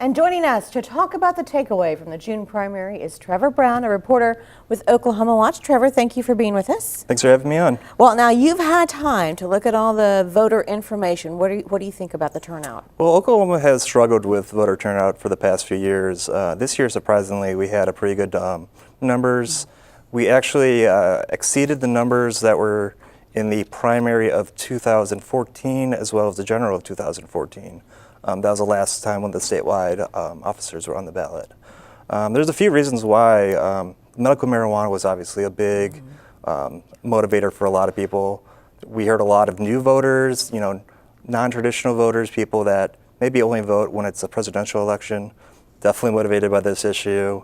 And joining us to talk about the takeaway from the June primary is Trevor Brown, a reporter with Oklahoma Watch. Trevor, thank you for being with us. Thanks for having me on. Well, now you've had time to look at all the voter information. What do you think about the turnout? Well, Oklahoma has struggled with voter turnout for the past few years. This year, surprisingly, we had a pretty good numbers. We actually exceeded the numbers that were in the primary of 2014 as well as the general of 2014. That was the last time when the statewide officers were on the ballot. There's a few reasons why. Medical marijuana was obviously a big motivator for a lot of people. We heard a lot of new voters, non-traditional voters, people that maybe only vote when it's a presidential election, definitely motivated by this issue.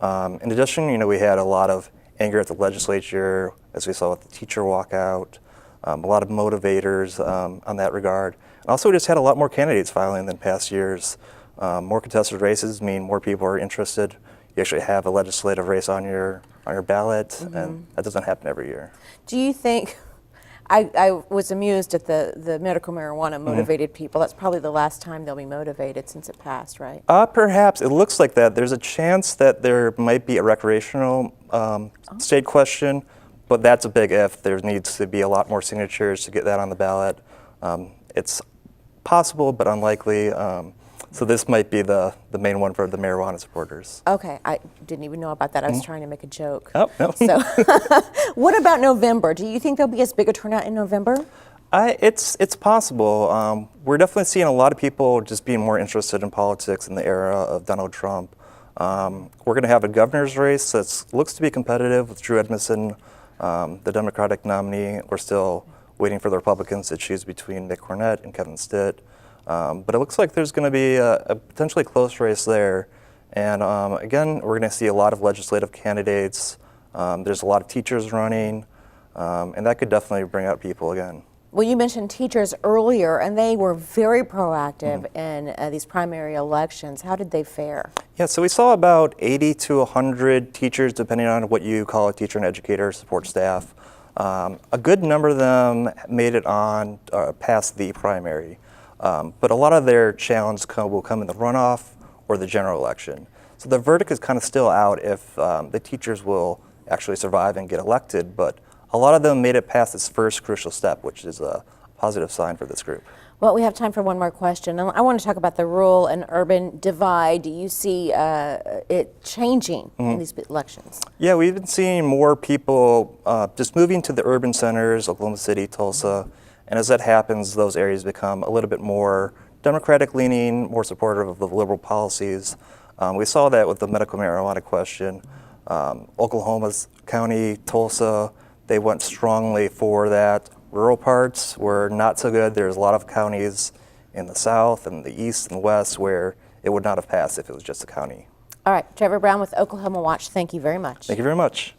In addition, we had a lot of anger at the legislature, as we saw with the teacher walkout, a lot of motivators on that regard. And also, we just had a lot more candidates filing than past years. More contested races mean more people are interested. You actually have a legislative race on your ballot, and that doesn't happen every year. Do you think, I was amused at the medical marijuana motivated people. That's probably the last time they'll be motivated since it passed, right? Perhaps. It looks like that. There's a chance that there might be a recreational state question, but that's a big if. There needs to be a lot more signatures to get that on the ballot. It's possible, but unlikely. So this might be the main one for the marijuana supporters. Okay, I didn't even know about that. I was trying to make a joke. Oh, no. So, what about November? Do you think there'll be as big a turnout in November? It's possible. We're definitely seeing a lot of people just being more interested in politics in the era of Donald Trump. We're going to have a governor's race that looks to be competitive with Drew Edmondson, the Democratic nominee. We're still waiting for the Republicans to choose between Nick Cornett and Kevin Stitt. But it looks like there's going to be a potentially close race there. And again, we're going to see a lot of legislative candidates. There's a lot of teachers running, and that could definitely bring out people again. Well, you mentioned teachers earlier, and they were very proactive in these primary elections. How did they fare? Yeah, so we saw about 80 to 100 teachers, depending on what you call a teacher and educator, support staff. A good number of them made it on past the primary. But a lot of their challenge will come in the runoff or the general election. So the verdict is kind of still out if the teachers will actually survive and get elected, but a lot of them made it past this first crucial step, which is a positive sign for this group. Well, we have time for one more question. I want to talk about the rural and urban divide. Do you see it changing in these elections? Yeah, we've been seeing more people just moving to the urban centers, Oklahoma City, Tulsa. And as that happens, those areas become a little bit more Democratic leaning, more supportive of the liberal policies. We saw that with the medical marijuana question. Oklahoma's county, Tulsa, they went strongly for that. Rural parts were not so good. There's a lot of counties in the south and the east and west where it would not have passed if it was just a county. All right, Trevor Brown with Oklahoma Watch, thank you very much. Thank you very much.